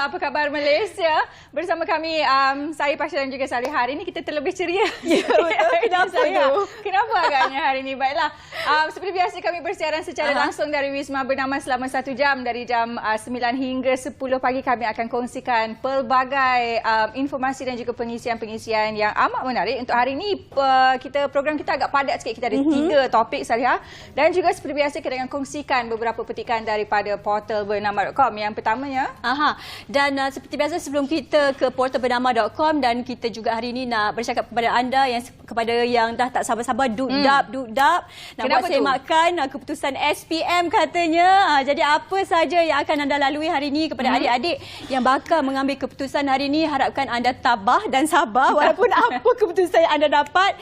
apa khabar Malaysia? Bersama kami, saya Pasha dan juga Salih. Hari ini kita terlebih ceria. Ya, betul. Kenapa tu? Kenapa agaknya hari ini? Baiklah, seperti biasa kami bersiaran secara langsung dari Wisma Bernama selama 1 jam. Dari jam 9 hingga 10 pagi kami akan kongsikan pelbagai informasi dan juga pengisian-pengisian yang amat menarik. Untuk hari ini, program kita agak padat sikit. Kita ada 3 topik, Salih. Dan juga seperti biasa kita akan kongsikan beberapa petikan daripada portal bernama.com. Yang pertamanya, dan seperti biasa sebelum kita ke portal bernama.com, dan kita juga hari ini nak bercakap kepada anda yang dah tak sabar-sabar dudap nak Kenapa buat semakan keputusan SPM katanya. Jadi apa saja yang akan anda lalui hari ini kepada adik-adik yang bakal mengambil keputusan hari ini, harapkan anda tabah dan sabar walaupun apa keputusan yang anda dapat.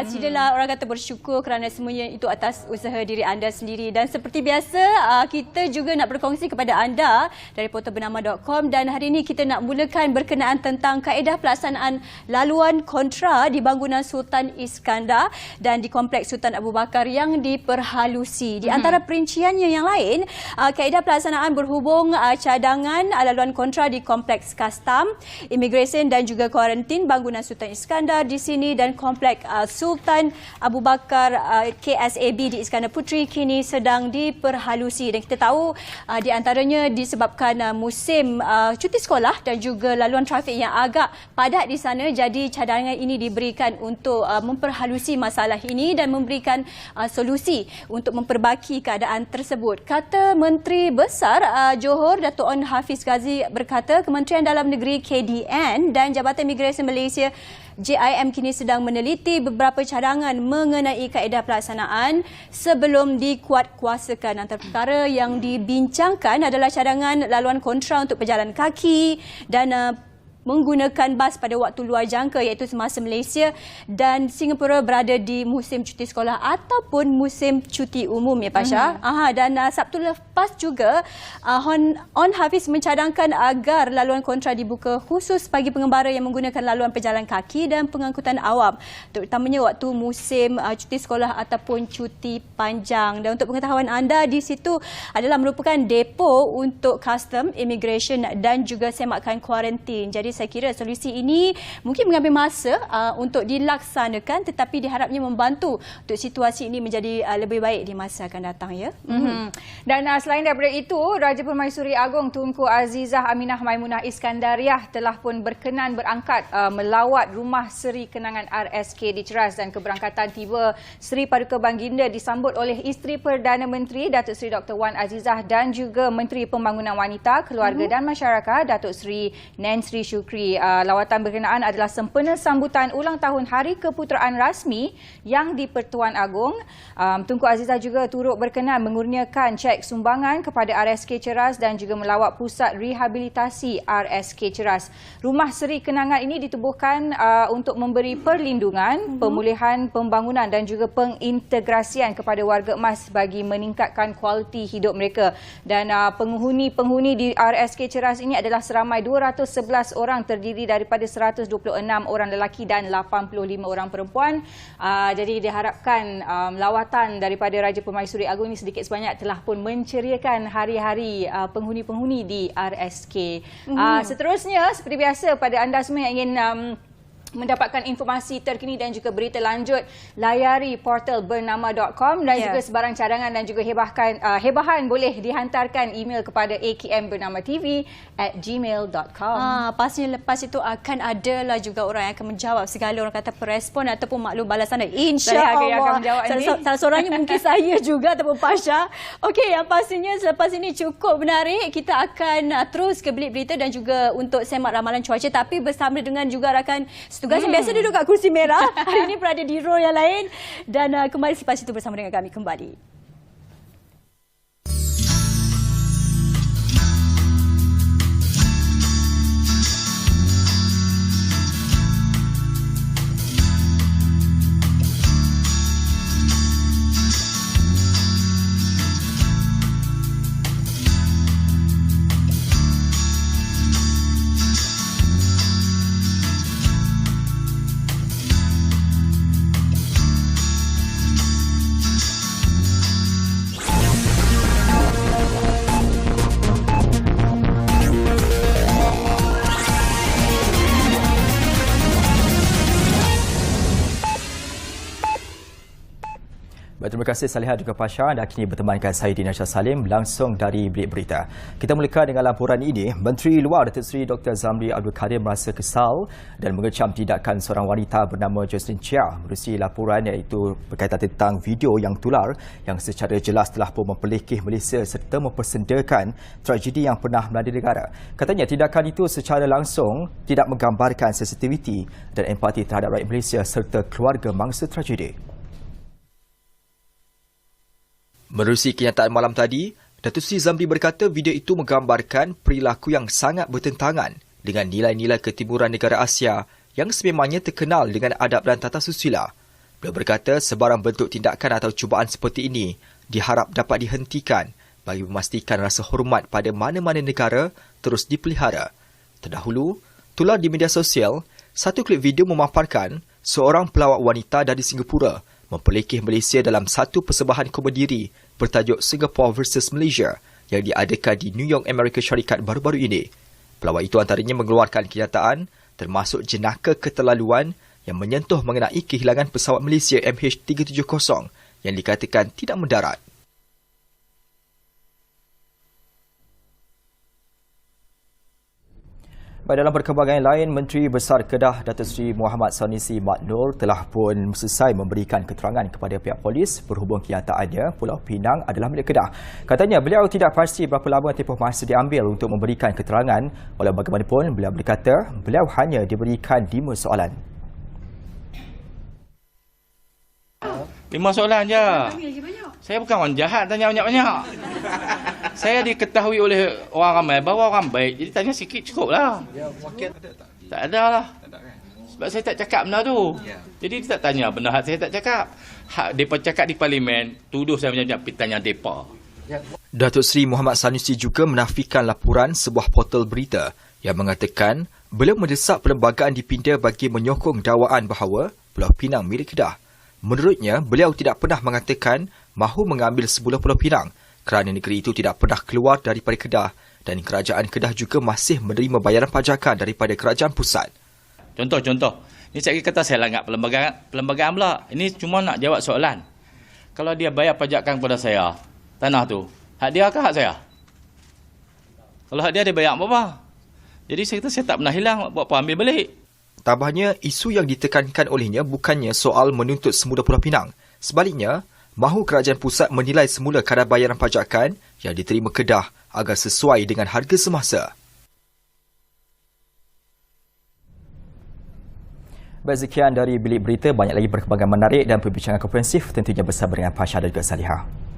Silalah orang kata bersyukur kerana semuanya itu atas usaha diri anda sendiri. Dan seperti biasa kita juga nak berkongsi kepada anda dari portal bernama.com, dan hari ini kita nak mulakan berkenaan tentang kaedah pelaksanaan laluan kontra di bangunan Sultan Iskandar dan di Kompleks Sultan Abu Bakar yang diperhalusi. Di antara perinciannya yang lain, kaedah pelaksanaan berhubung cadangan laluan kontra di Kompleks Kastam, Imigresen dan juga kuarantin bangunan Sultan Iskandar di sini, dan Kompleks Sultan Abu Bakar KSAB di Iskandar Puteri kini sedang diperhalusi. Dan kita tahu di antaranya disebabkan musim cuti sekolah dan juga laluan trafik yang agak padat di sana, jadi cadangan ini diberikan untuk memperhalusi masalah ini dan memberikan solusi untuk memperbaiki keadaan tersebut. Kata Menteri Besar Johor Datuk On Hafiz Ghazi berkata, Kementerian Dalam Negeri KDN dan Jabatan Imigresen Malaysia JIM kini sedang meneliti beberapa cadangan mengenai kaedah pelaksanaan sebelum dikuatkuasakan. Antara perkara yang dibincangkan adalah cadangan laluan kontra untuk pejalan kaki dan menggunakan bas pada waktu luar jangka, iaitu semasa Malaysia dan Singapura berada di musim cuti sekolah ataupun musim cuti umum, ya Pasha. Dan Sabtu lepas juga On Hafiz mencadangkan agar laluan kontra dibuka khusus bagi pengembara yang menggunakan laluan pejalan kaki dan pengangkutan awam, terutamanya waktu musim cuti sekolah ataupun cuti panjang. Dan untuk pengetahuan anda, di situ adalah merupakan depo untuk custom, immigration dan juga semakan kuarantin. Jadi saya kira solusi ini mungkin mengambil masa untuk dilaksanakan, tetapi diharapnya membantu untuk situasi ini menjadi lebih baik di masa akan datang, ya. Dan selain daripada itu, Raja Permaisuri Agong Tunku Azizah Aminah Maimunah Iskandariah telah pun berkenan berangkat melawat rumah Seri Kenangan RSK di Ceras, dan keberangkatan tiba Seri Paduka Baginda disambut oleh Isteri Perdana Menteri Datuk Seri Dr. Wan Azizah dan juga Menteri Pembangunan Wanita, Keluarga dan Masyarakat Datuk Seri Nansri Syukri. Lawatan berkenaan adalah sempena sambutan ulang tahun Hari Keputeraan Rasmi yang di-Pertuan Agong. Tunku Azizah juga turut berkenan mengurniakan cek sumbangan kepada RSK Ceras dan juga melawat Pusat Rehabilitasi RSK Ceras. Rumah Seri Kenangan ini ditubuhkan untuk memberi perlindungan, pemulihan pembangunan dan juga pengintegrasian kepada warga emas bagi meningkatkan kualiti hidup mereka. Dan penghuni di RSK Ceras ini adalah seramai 211 orang, terdiri daripada 126 orang lelaki dan 85 orang perempuan. Jadi diharapkan lawatan daripada Raja Permaisuri Agong ini sedikit sebanyak telah pun menceriakan hari-hari penghuni-penghuni di RSK. Seterusnya, seperti biasa, pada anda semua yang ingin mendapatkan informasi terkini dan juga berita lanjut, layari portal bernama.com, dan juga sebarang cadangan dan juga hebahan boleh dihantarkan email kepada akmbernama.tv@gmail.com. Pastinya lepas itu akan adalah juga orang yang akan menjawab segala orang kata perespon ataupun maklum balasan. InsyaAllah. Salah seorangnya mungkin saya juga ataupun Pasha. Okey, yang pastinya selepas ini cukup menarik. Kita akan terus ke bilik berita dan juga untuk semak ramalan cuaca, tapi bersama dengan juga rakan tugas yang biasa duduk kat kursi merah, hari ini berada di row yang lain, dan kembali selepas itu bersama dengan kami kembali. Baik, terima kasih Saliha juga Pasha. Dan kini bertemankan saya Dina Shah Salim langsung dari Bilik Berita. Kita mulakan dengan laporan ini. Menteri Luar Datuk Seri Dr. Zamri Abdul Kadir merasa kesal dan mengecam tindakan seorang wanita bernama Jocelyn Chia menerusi laporan iaitu berkaitan tentang video yang tular yang secara jelas telah pun memperlekeh Malaysia serta mempersendakan tragedi yang pernah melanda negara. Katanya tindakan itu secara langsung tidak menggambarkan sensitiviti dan empati terhadap rakyat Malaysia serta keluarga mangsa tragedi. Menerusi kenyataan malam tadi, Datuk Seri Zamri berkata video itu menggambarkan perilaku yang sangat bertentangan dengan nilai-nilai ketimuran negara Asia yang sememangnya terkenal dengan adab dan tata susila. Beliau berkata sebarang bentuk tindakan atau cubaan seperti ini diharap dapat dihentikan bagi memastikan rasa hormat pada mana-mana negara terus dipelihara. Terdahulu, tular di media sosial, satu klip video memaparkan seorang pelawak wanita dari Singapura memperlekeh Malaysia dalam satu persembahan komedi bertajuk Singapore vs Malaysia yang diadakan di New York, Amerika Syarikat baru-baru ini. Pelawak itu antaranya mengeluarkan kenyataan termasuk jenaka keterlaluan yang menyentuh mengenai kehilangan pesawat Malaysia MH370 yang dikatakan tidak mendarat. Dalam perkembangan lain, Menteri Besar Kedah Datuk Seri Muhammad Sanusi Mat Noor telah pun selesai memberikan keterangan kepada pihak polis berhubung kenyataannya Pulau Pinang adalah milik Kedah. Katanya beliau tidak pasti berapa lama tempoh masa diambil untuk memberikan keterangan, walau bagaimanapun beliau berkata beliau hanya diberikan 5 soalan. 5 soalan je. Saya bukan orang jahat tanya banyak-banyak. Saya diketahui oleh orang ramai bahawa orang baik. Jadi tanya sikit cukup lah. Tak ada lah. Sebab saya tak cakap benda tu. Jadi dia tak tanya benda hak saya tak cakap. Hak mereka cakap di parlimen, tuduh saya macam-macam, pergi tanya mereka. Datuk Seri Muhammad Sanusi juga menafikan laporan sebuah portal berita yang mengatakan beliau mendesak perlembagaan dipinda bagi menyokong dakwaan bahawa Pulau Pinang milik Kedah. Menurutnya, beliau tidak pernah mengatakan mahu mengambil semula Pulau Pinang kerana negeri itu tidak pernah keluar daripada Kedah dan kerajaan Kedah juga masih menerima bayaran pajakan daripada kerajaan pusat. Contoh. Ni saya kata saya langgar perlembagaan pula. Ini cuma nak jawab soalan. Kalau dia bayar pajakan kepada saya, tanah tu, hak dia ke hak saya? Kalau hak dia bayar apa? Jadi saya kata saya tak pernah hilang, buat apa ambil balik? Tambahnya, isu yang ditekankan olehnya bukannya soal menuntut semula Pulau Pinang. Sebaliknya, mahu kerajaan pusat menilai semula kadar bayaran pajakan yang diterima Kedah agar sesuai dengan harga semasa. Baik, sekian dari Bilik Berita. Banyak lagi perkembangan menarik dan perbincangan komprehensif tentunya bersama dengan Pasha dan juga Saliha.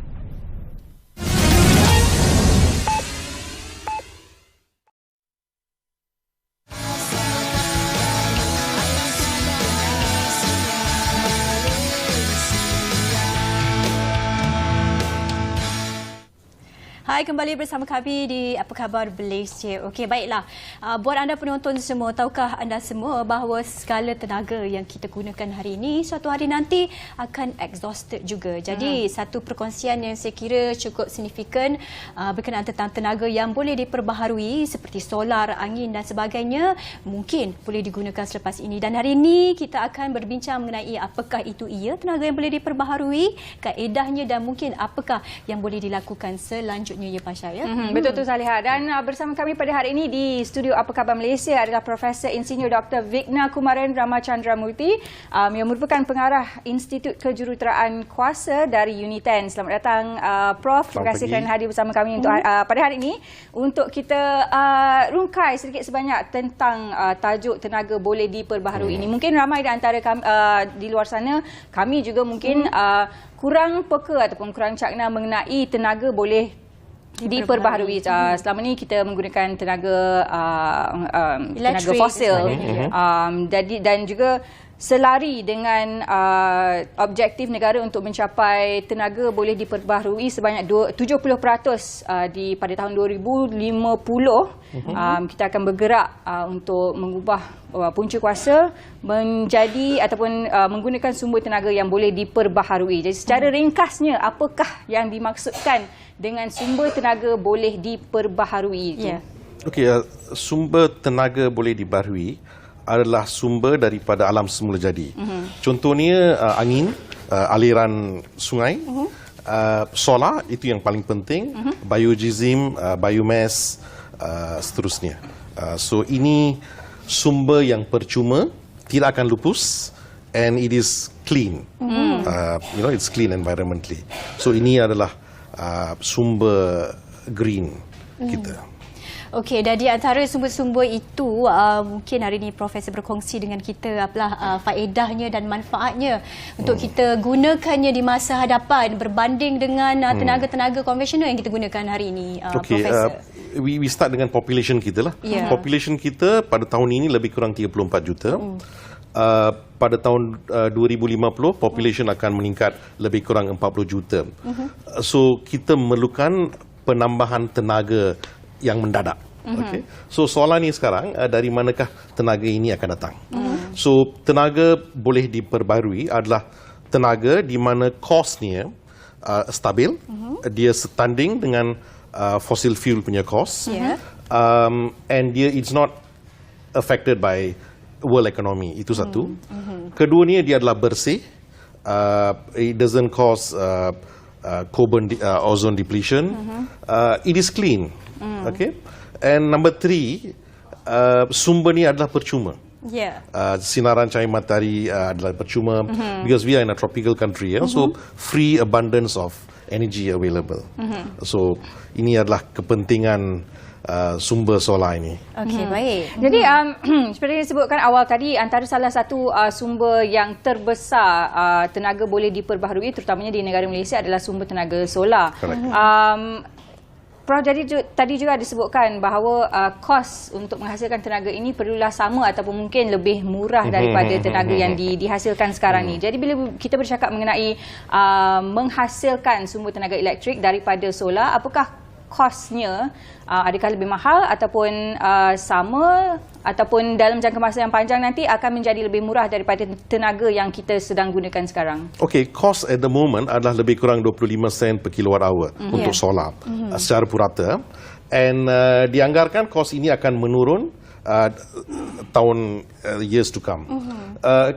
Hai, kembali bersama kami di Apa Khabar Malaysia. Okey, baiklah. Buat anda penonton semua, tahukah anda semua bahawa segala tenaga yang kita gunakan hari ini, suatu hari nanti akan exhausted juga. Jadi, satu perkongsian yang saya kira cukup signifikan berkenaan tentang tenaga yang boleh diperbaharui seperti solar, angin dan sebagainya, mungkin boleh digunakan selepas ini. Dan hari ini kita akan berbincang mengenai apakah itu ia tenaga yang boleh diperbaharui, kaedahnya dan mungkin apakah yang boleh dilakukan selanjutnya. Ya Pasha, ya? Betul tu Saliha. Dan bersama kami pada hari ini di studio Apa Khabar Malaysia adalah Profesor Insinyur Dr. Vigna Kumaran Ramachandramurti yang merupakan pengarah Institut Kejuruteraan Kuasa dari UNITEN. Selamat datang Prof. Terima kasih kerana hadir bersama kami untuk pada hari ini untuk kita rungkai sedikit sebanyak tentang tajuk tenaga boleh diperbaharui ini. Mungkin ramai di antara kami, di luar sana, kami juga mungkin kurang peka ataupun kurang cakna mengenai tenaga boleh diperbaharui. Selama ni kita menggunakan tenaga fosil dan juga selari dengan objektif negara untuk mencapai tenaga boleh diperbaharui sebanyak 70% pada tahun 2050. Kita akan bergerak untuk mengubah punca kuasa menjadi ataupun menggunakan sumber tenaga yang boleh diperbaharui. Jadi secara ringkasnya, apakah yang dimaksudkan dengan sumber tenaga boleh diperbaharui itu? Okey, sumber tenaga boleh diperbaharui adalah sumber daripada alam semula jadi. Contohnya angin. aliran sungai. Solar itu yang paling penting, biodiesel, biomass, seterusnya. So ini sumber yang percuma, tidak akan lupus, and it is clean. It's clean environmentally. So ini adalah sumber green kita. Okey, dan di antara sumber-sumber itu mungkin hari ini Profesor berkongsi dengan kita apalah faedahnya dan manfaatnya untuk kita gunakannya di masa hadapan berbanding dengan tenaga-tenaga konvensional yang kita gunakan hari ini, Profesor. We start dengan population kita lah. Yeah. Population kita pada tahun ini lebih kurang 34 juta. Pada tahun 2050 population akan meningkat lebih kurang 40 juta. So kita memerlukan penambahan tenaga yang mendadak. Okay. So soalan ni sekarang, dari manakah tenaga ini akan datang? So tenaga boleh diperbarui adalah tenaga di mana kosnya stabil, dia setanding dengan fossil fuel punya kos, and dia it's not affected by world economy. Itu satu. Keduanya dia adalah bersih, it doesn't cause ozone depletion, it is clean. Okay. And number 3, sumber ni adalah percuma. Sinaran cahaya matahari adalah percuma, because we are in a tropical country, so free abundance of energy available. So ini adalah kepentingan sumber solar ini. Okey, baik. Jadi seperti yang disebutkan awal tadi, antara salah satu sumber yang terbesar tenaga boleh diperbaharui terutamanya di negara Malaysia adalah sumber tenaga solar. Prof, jadi tadi juga disebutkan bahawa kos untuk menghasilkan tenaga ini perlulah sama ataupun mungkin lebih murah daripada tenaga yang dihasilkan sekarang ni. Jadi bila kita bercakap mengenai menghasilkan sumber tenaga elektrik daripada solar, apakah kosnya adakah lebih mahal ataupun sama, ataupun dalam jangka masa yang panjang nanti akan menjadi lebih murah daripada tenaga yang kita sedang gunakan sekarang? Okay, cost at the moment adalah lebih kurang 25 sen per kilowatt hour untuk solar secara purata, and dianggarkan kos ini akan menurun tahun years to come.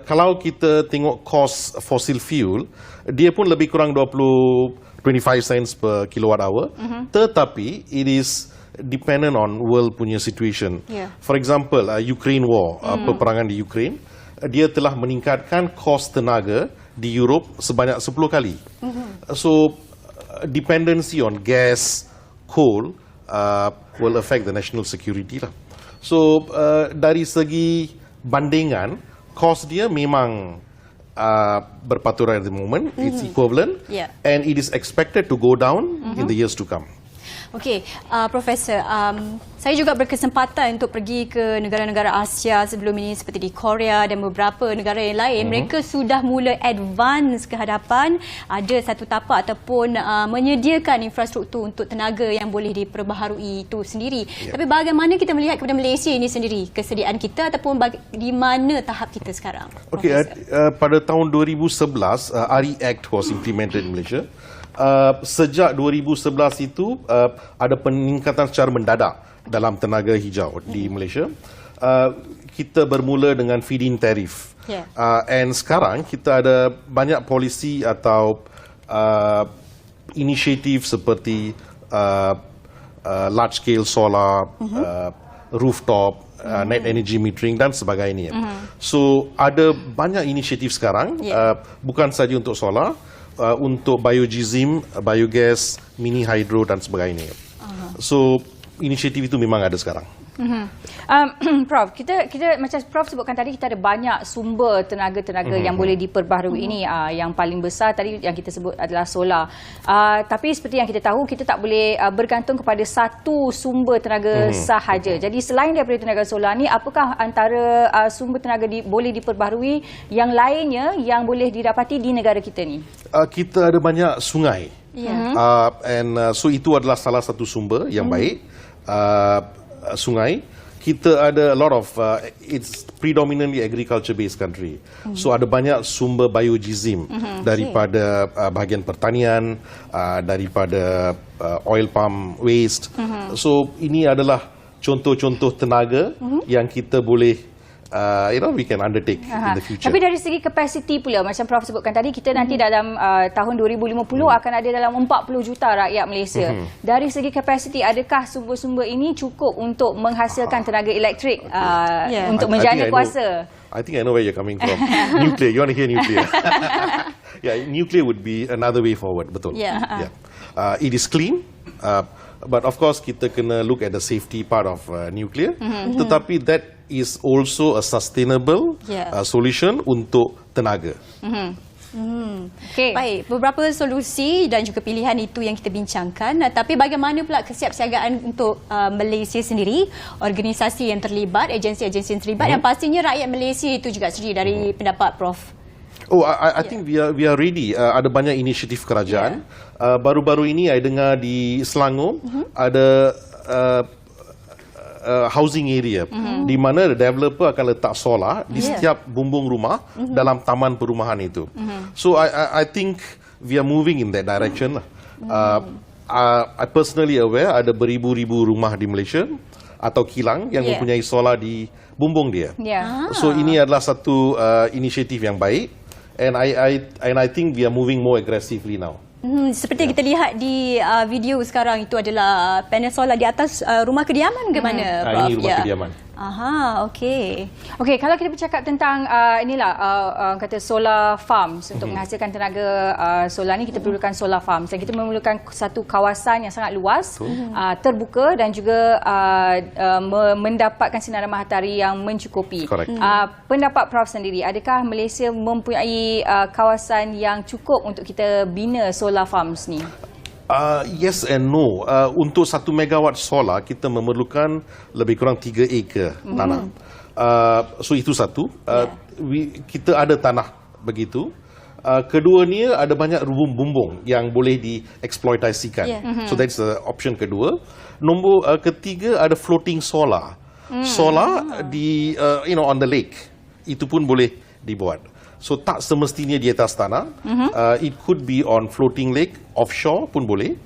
Kalau kita tengok kos fossil fuel, dia pun lebih kurang 25 cents per kilowatt hour, tetapi it is dependent on world punya situation. For example, Ukraine war, peperangan di Ukraine, dia telah meningkatkan kos tenaga di Europe sebanyak 10 kali. So dependency on gas, coal will affect the national security lah. So dari segi bandingan, kos dia memang berpaturan at the moment, it's equivalent, and it is expected to go down in the years to come. Okey, Profesor, saya juga berkesempatan untuk pergi ke negara-negara Asia sebelum ini seperti di Korea dan beberapa negara yang lain. Mereka sudah mula advance ke hadapan, ada satu tapak ataupun menyediakan infrastruktur untuk tenaga yang boleh diperbaharui itu sendiri. Tapi bagaimana kita melihat kepada Malaysia ini sendiri, kesediaan kita ataupun di mana tahap kita sekarang? Okey, pada tahun 2011, RE Act was implemented in Malaysia. Sejak 2011 itu ada peningkatan secara mendadak dalam tenaga hijau di Malaysia. Kita bermula dengan feed-in tarif, and sekarang kita ada banyak polisi atau inisiatif seperti large scale solar, rooftop, net energy metering dan sebagainya. So ada banyak inisiatif sekarang, bukan saja untuk solar, untuk biodiesel, biogas, mini hydro dan sebagainya. So inisiatif itu memang ada sekarang. Prof, kita macam Prof sebutkan tadi, kita ada banyak sumber tenaga-tenaga yang boleh diperbaharui ini. Yang paling besar tadi yang kita sebut adalah solar. Tapi seperti yang kita tahu, kita tak boleh bergantung kepada satu sumber tenaga sahaja. Jadi selain daripada tenaga solar ni, apakah antara sumber tenaga boleh diperbaharui yang lainnya yang boleh didapati di negara kita ni? Kita ada banyak sungai. And so itu adalah salah satu sumber yang baik. Sungai, kita ada a lot of it's predominantly agriculture based country, so ada banyak sumber biodiesel daripada bahagian pertanian, daripada oil palm waste. So ini adalah contoh-contoh tenaga yang kita boleh we can undertake in the future. Tapi dari segi kapasiti pula, macam Prof sebutkan tadi, kita nanti dalam tahun 2050 akan ada dalam 40 juta rakyat Malaysia. Dari segi kapasiti, adakah sumber-sumber ini cukup untuk menghasilkan tenaga elektrik untuk menjana kuasa? I think I know where you're coming from. Nuclear. You want to hear nuclear? Yeah, nuclear would be another way forward. Betul. Yeah. It is clean. But of course, kita kena look at the safety part of nuclear. Tetapi that is also a sustainable solution untuk tenaga. Okay. Baik, beberapa solusi dan juga pilihan itu yang kita bincangkan. Tapi bagaimana pula kesiapsiagaan untuk Malaysia sendiri, organisasi yang terlibat, agensi-agensi yang terlibat, dan pastinya rakyat Malaysia itu juga sendiri dari pendapat Prof. Oh, I think we are ready. Ada banyak inisiatif kerajaan. Baru-baru ini saya dengar di Selangor ada housing area di mana developer akan letak solar di setiap bumbung rumah dalam taman perumahan itu. So I think we are moving in that direction. I personally aware ada beribu-ribu rumah di Malaysia atau kilang yang mempunyai solar di bumbung dia. So ini adalah satu inisiatif yang baik, and I think we are moving more aggressively now. Seperti yang kita lihat di video sekarang, itu adalah panel solar di atas rumah kediaman ke mana, Prof? Ini rumah kediaman. Aha, okey. Okey, kalau kita bercakap tentang kata solar farms untuk menghasilkan tenaga solar ni, kita perlukan solar farms dan kita memerlukan satu kawasan yang sangat luas, terbuka dan juga mendapatkan sinaran matahari yang mencukupi. Pendapat Prof sendiri, adakah Malaysia mempunyai kawasan yang cukup untuk kita bina solar farms ni? Yes and no. Untuk 1 megawatt solar, kita memerlukan lebih kurang 3 acre tanah. So itu satu. Kita ada tanah begitu. Keduanya, ada banyak bumbung yang boleh dieksploitasikan. So that's the option kedua. Nombor ketiga, ada floating solar. Solar di on the lake. Itu pun boleh dibuat. So tak semestinya di atas tanah. It could be on floating lake, offshore pun boleh.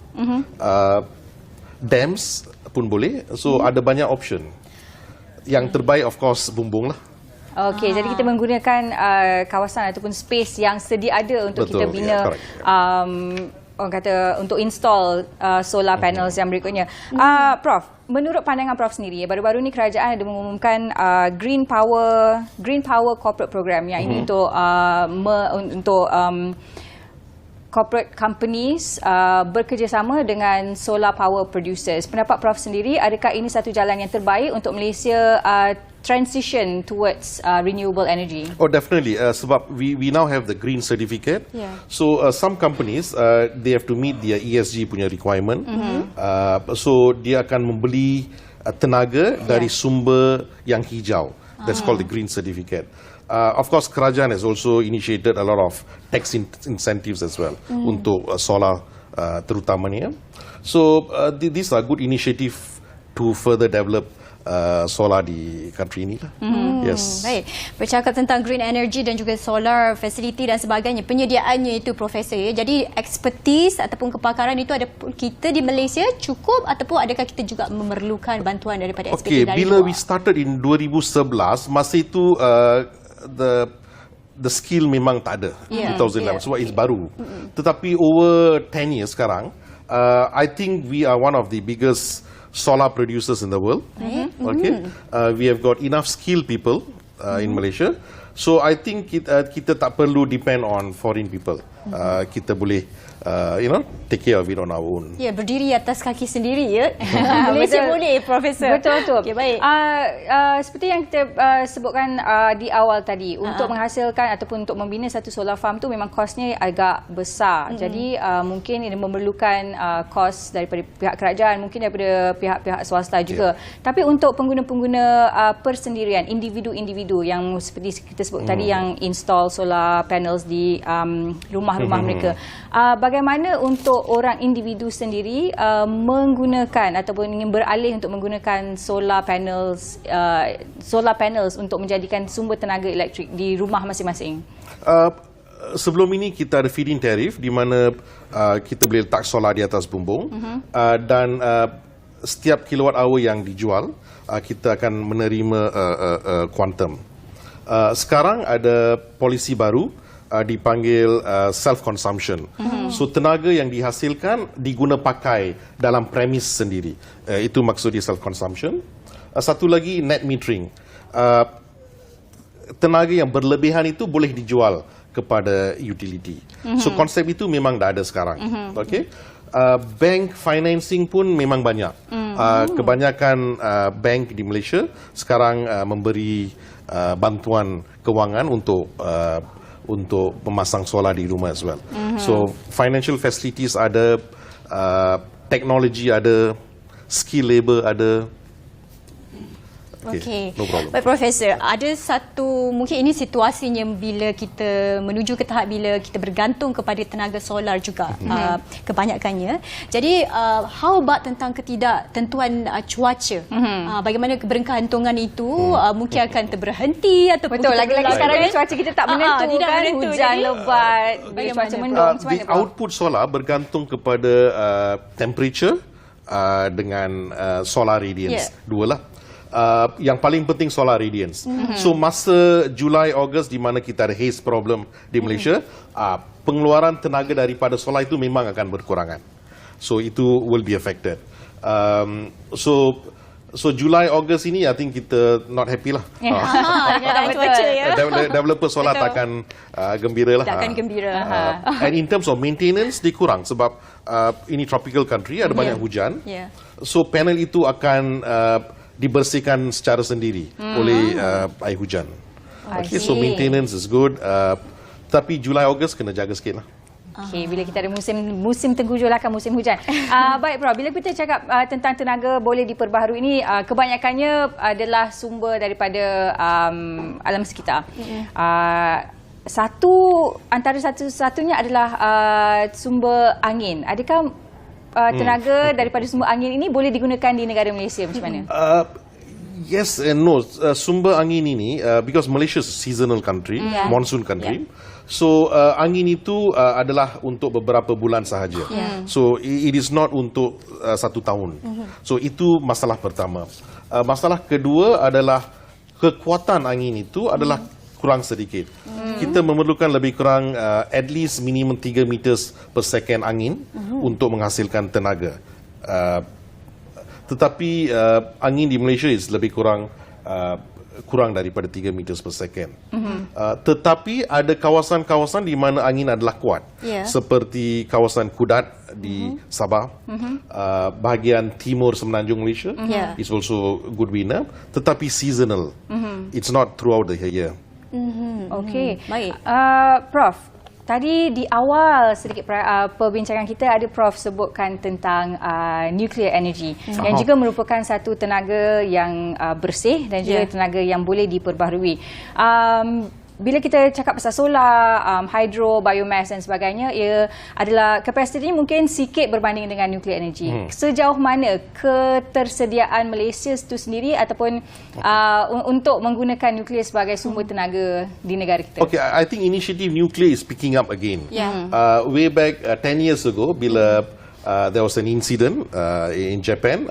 Dams pun boleh. So ada banyak option. Yang terbaik of course bumbung lah. Okey, jadi kita menggunakan kawasan ataupun space yang sedia ada untuk kita bina orang kata untuk install solar panels yang berikutnya. Prof, menurut pandangan Prof sendiri, baru-baru ni kerajaan ada mengumumkan Green Power Corporate Program yang ini untuk corporate companies bekerjasama dengan solar power producers. Pendapat Prof sendiri, adakah ini satu jalan yang terbaik untuk Malaysia transition towards renewable energy? Oh, definitely. Sebab we now have the green certificate. So some companies they have to meet their ESG punya requirement. So dia akan membeli tenaga dari sumber yang hijau. That's called the green certificate. Of course, kerajaan has also initiated a lot of tax incentives as well untuk solar terutamanya. So these are good initiative to further develop solar di country ini lah. Yes. Baik. Bercakap tentang green energy dan juga solar facility dan sebagainya, penyediaannya itu Profesor ya. Jadi expertise ataupun kepakaran itu ada kita di Malaysia cukup ataupun adakah kita juga memerlukan bantuan daripada expertise dari bila luar? we started in 2011, masa itu the skill memang tak ada. 2011 sebab it's baru. Tetapi over 10 years sekarang, I think we are one of the biggest solar producers in the world. We have got enough skilled people in Malaysia. So I think kita tak perlu depend on foreign people. Kita boleh take care of it on our own. Ya, berdiri atas kaki sendiri ya. Malaysia boleh, Profesor. Betul. Okay, baik. Seperti yang kita sebutkan di awal tadi, untuk menghasilkan ataupun untuk membina satu solar farm tu memang kosnya agak besar. Jadi mungkin ini memerlukan kos daripada pihak kerajaan, mungkin daripada pihak-pihak swasta juga. Tapi untuk pengguna-pengguna persendirian, individu-individu yang seperti kita sebut tadi yang install solar panels di rumah-rumah mereka, bagaimana untuk orang individu sendiri menggunakan ataupun ingin beralih untuk menggunakan solar panels untuk menjadikan sumber tenaga elektrik di rumah masing-masing? Sebelum ini kita ada feed-in tariff di mana kita boleh letak solar di atas bumbung dan setiap kilowatt hour yang dijual kita akan menerima quantum Sekarang ada polisi baru dipanggil self-consumption. So tenaga yang dihasilkan diguna pakai dalam premis sendiri. Itu maksud dia self-consumption. Satu lagi net metering. Tenaga yang berlebihan itu boleh dijual kepada utility. So konsep itu memang dah ada sekarang. Okay? Bank financing pun memang banyak. Kebanyakan bank di Malaysia sekarang memberi bantuan kewangan untuk memasang solar di rumah as well. So financial facilities ada, teknologi ada, skill labor ada. Okey. No problem. Baik Profesor, ada satu, mungkin ini situasinya bila kita menuju ke tahap bila kita bergantung kepada tenaga solar juga kebanyakannya. Jadi how about tentang ketidaktentuan cuaca? Bagaimana kebergantungan itu mungkin akan terberhenti ataupun Betul, lagi-lagi sekarang ni cuaca kita tak menentu tidak kan, menentu. hujan Jadi, lebat, bagaimana? cuaca mendung, macam The mana Prof? output solar bergantung kepada temperature dengan solar radiance. Dua lah. Yang paling penting solar radiance. So masa Julai, Ogos di mana kita ada haze problem di Malaysia, pengeluaran tenaga daripada solar itu memang akan berkurangan. So itu will be affected. So Julai, Ogos ini I think kita not happy lah. Dengan cuaca ya. Developer solar takkan gembira lah. Takkan gembira. And in terms of maintenance, dia kurang sebab ini tropical country, ada banyak hujan. So panel itu akan dibersihkan secara sendiri oleh air hujan. Okay, so maintenance is good. Tapi Julai, Ogos kena jaga sikit lah. Okey, bila kita ada musim tenggujur lah kan, musim hujan. Baik Prof, bila kita cakap tentang tenaga boleh diperbaharui ini, kebanyakannya adalah sumber daripada alam sekitar. Antara satu-satunya adalah sumber angin. Adakah tenaga daripada sumber angin ini boleh digunakan di negara Malaysia macam mana? Yes and no. Sumber angin ini, because Malaysia is a seasonal country, monsoon country, so angin itu adalah untuk beberapa bulan sahaja. So it is not untuk 1 tahun. So itu masalah pertama. Masalah kedua adalah kekuatan angin itu adalah kurang sedikit. Kita memerlukan lebih kurang at least minimum 3 meters per second angin untuk menghasilkan tenaga. Tetapi angin di Malaysia is lebih kurang daripada 3 meters per second. Tetapi ada kawasan-kawasan di mana angin adalah kuat. Seperti kawasan Kudat di Sabah, bahagian timur semenanjung Malaysia is also good winner. Tetapi seasonal. It's not throughout the year. Okey. Baik. Prof, tadi di awal sedikit perbincangan kita ada Prof sebutkan tentang nuclear energy yang juga merupakan satu tenaga yang bersih dan juga tenaga yang boleh diperbaharui. Bila kita cakap pasal solar, hydro, biomass dan sebagainya, ia adalah kapasitinya mungkin sikit berbanding dengan nuclear energy. Sejauh mana ketersediaan Malaysia itu sendiri ataupun untuk menggunakan nuklear sebagai sumber tenaga di negara kita? Okay, I think initiative nuclear is picking up again. Way back 10 years ago, bila there was an incident in Japan,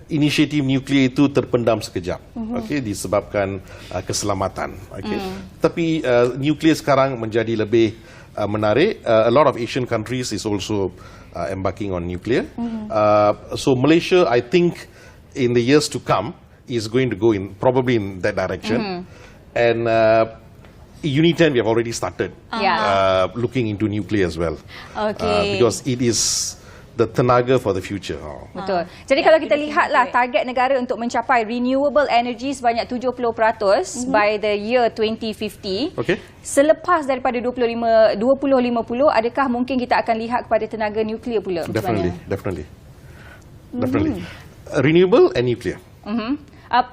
inisiatif nuklear itu terpendam sekejap, okay, disebabkan keselamatan. Okay. Tapi nuklear sekarang menjadi lebih menarik. A lot of Asian countries is also embarking on nuclear. So Malaysia, I think, in the years to come, is going to go probably in that direction. And Uniten, we have already started looking into nuclear as well. Because it is the tenaga for the future. Betul. Jadi kalau kita lihatlah target negara untuk mencapai renewable energy sebanyak 70% by the year 2050. Okay. Selepas daripada 2050, adakah mungkin kita akan lihat kepada tenaga nuklear pula? Definitely. Renewable and nuclear.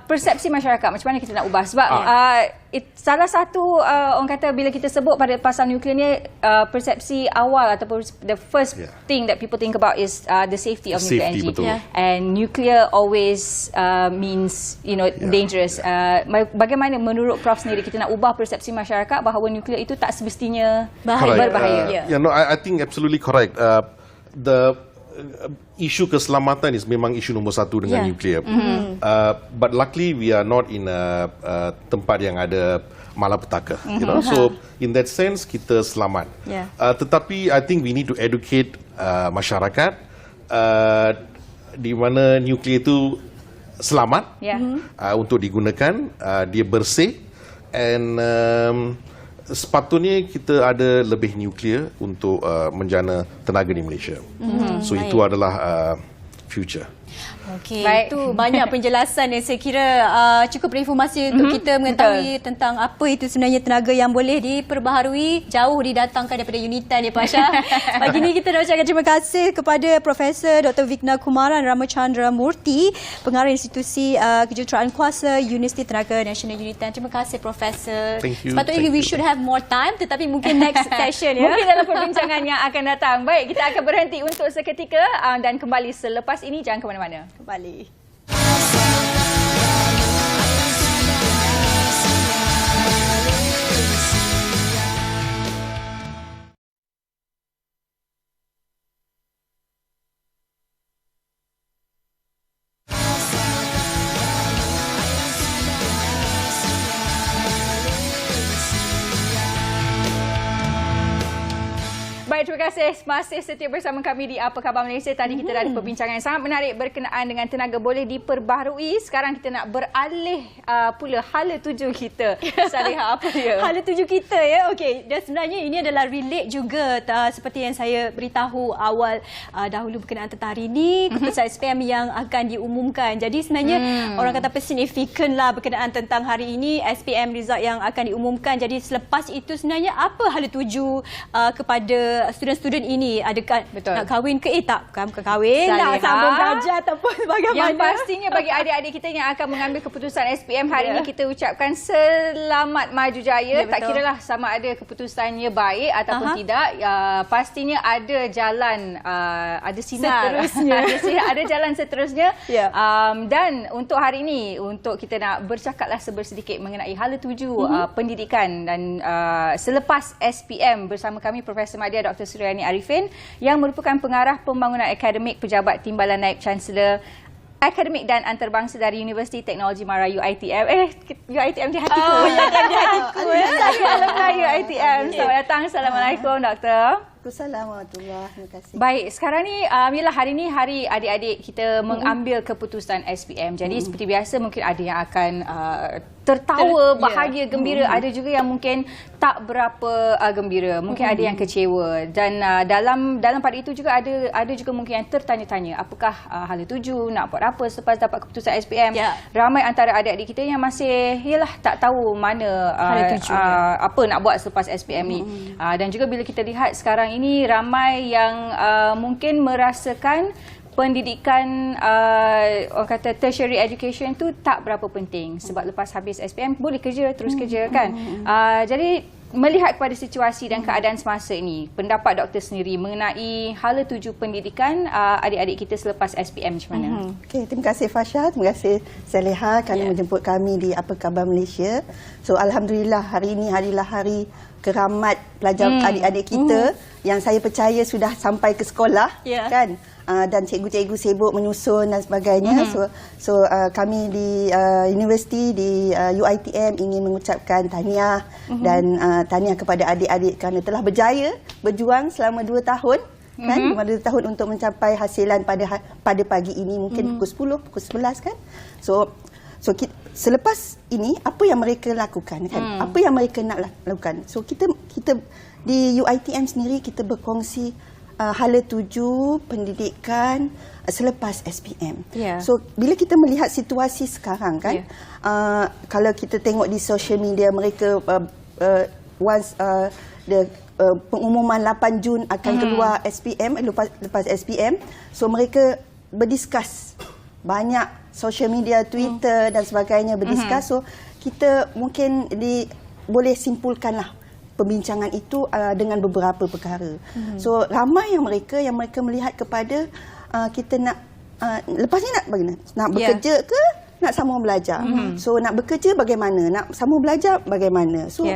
Persepsi masyarakat macam mana kita nak ubah sebab salah satu orang kata bila kita sebut pada pasal nuklear ni, persepsi awal ataupun the first thing that people think about is the safety of nuclear energy. And nuclear always means dangerous. Bagaimana menurut Prof sendiri kita nak ubah persepsi masyarakat bahawa nuklear itu tak semestinya berbahaya? I think absolutely correct. isu keselamatan is memang isu nombor satu dengan nuklear. But luckily we are not in a tempat yang ada malapetaka. You know, so in that sense kita selamat. Tetapi I think we need to educate masyarakat di mana nuklear itu selamat untuk digunakan, dia bersih, and sepatutnya kita ada lebih nuklear untuk menjana tenaga di Malaysia. So itu adalah future. Okey, itu banyak penjelasan yang saya kira cukup berinformasi untuk kita mengetahui tentang apa itu sebenarnya tenaga yang boleh diperbaharui, jauh didatangkan daripada Unitan ya Pak Syah. Pagi ini kita nak ucapkan terima kasih kepada Profesor Dr. Vigna Kumaran Ramachandra Murty, Pengarah Institusi Kejuruteraan Kuasa Universiti Tenaga Nasional Unitan. Terima kasih Profesor. Thank you. Sepatutnya we should have more time, tetapi mungkin next session ya. Mungkin dalam perbincangan yang akan datang. Baik, kita akan berhenti untuk seketika dan kembali selepas ini. Jangan ke mana-mana. Kembali. Baik, terima kasih masih setia bersama kami di Apa Khabar Malaysia. Tadi kita ada perbincangan yang sangat menarik berkenaan dengan tenaga boleh diperbaharui. Sekarang kita nak beralih pula hala tuju kita. Saleha, apa dia? Hala tuju kita ya. Okey, dan sebenarnya ini adalah relate juga seperti yang saya beritahu awal dahulu berkenaan tentang hari ini, keputusan SPM yang akan diumumkan. Jadi sebenarnya orang kata signifikan lah berkenaan tentang hari ini SPM result yang akan diumumkan. Jadi selepas itu sebenarnya apa hala tuju kepada student-student ini, adakah nak kahwin ke tak kahwin, nak sambung belajar ataupun bagaimana? Yang pastinya bagi adik-adik kita yang akan mengambil keputusan SPM hari ini, kita ucapkan selamat maju jaya. Tak kiralah sama ada keputusannya baik ataupun tidak, pastinya ada jalan, ada sinar seterusnya. ada jalan seterusnya. Dan untuk hari ini, untuk kita nak bercakaplah sedikit mengenai hala tuju pendidikan dan selepas SPM bersama kami Profesor Madya Dr. Suryani Arifin yang merupakan pengarah pembangunan akademik Pejabat Timbalan Naib Chancellor Akademik dan Antarabangsa dari Universiti Teknologi Mara UiTM. UiTM di hatiku. Oh, ya, di hatiku. Saya alumni UiTM. Selamat datang. Assalamualaikum, Doktor. Assalamualaikum warahmatullahi wabarakatuh. Terima kasih. Baik, sekarang ni ialah hari ni hari adik-adik kita mengambil keputusan SPM. Jadi seperti biasa mungkin ada yang akan tertawa, bahagia, gembira. Ada juga yang mungkin tak berapa gembira. Mungkin ada yang kecewa. Dan dalam pada itu juga ada juga mungkin yang tertanya-tanya apakah hala tuju, nak buat apa selepas dapat keputusan SPM. Ramai antara adik-adik kita yang masih tak tahu mana hala tuju, apa nak buat selepas SPM ni. Dan juga bila kita lihat sekarang ini ramai yang mungkin merasakan pendidikan orang kata tertiary education tu tak berapa penting sebab lepas habis SPM boleh kerja, terus kerja kan. Jadi melihat kepada situasi dan keadaan semasa ini, pendapat doktor sendiri mengenai hala tuju pendidikan adik-adik kita selepas SPM macam mana? Okey, terima kasih Fasha, terima kasih Saleha kerana menjemput kami di Apa Khabar Malaysia. So alhamdulillah hari ini adalah hari keramat pelajar adik-adik kita yang saya percaya sudah sampai ke sekolah kan. Dan cikgu-cikgu sibuk menyusun dan sebagainya. So kami di universiti di UiTM ingin mengucapkan tahniah dan tahniah kepada adik-adik kerana telah berjaya berjuang selama 2 tahun kan, 2 tahun untuk mencapai hasilan pada pagi ini, mungkin pukul 10, pukul 11 kan. So selepas ini apa yang mereka lakukan kan? Apa yang mereka nak lakukan? So kita di UiTM sendiri kita berkongsi hala tuju pendidikan selepas SPM. So bila kita melihat situasi sekarang kan, kalau kita tengok di social media mereka once pengumuman 8 Jun akan keluar SPM, lepas SPM, so mereka berdiskus banyak social media, Twitter dan sebagainya berdiskus. So kita mungkin boleh simpulkanlah perbincangan itu dengan beberapa perkara. So ramai yang mereka melihat kepada kita nak lepas ni nak bagaimana? Nak bekerja ke nak sambung belajar? So nak bekerja bagaimana? Nak sambung belajar bagaimana? So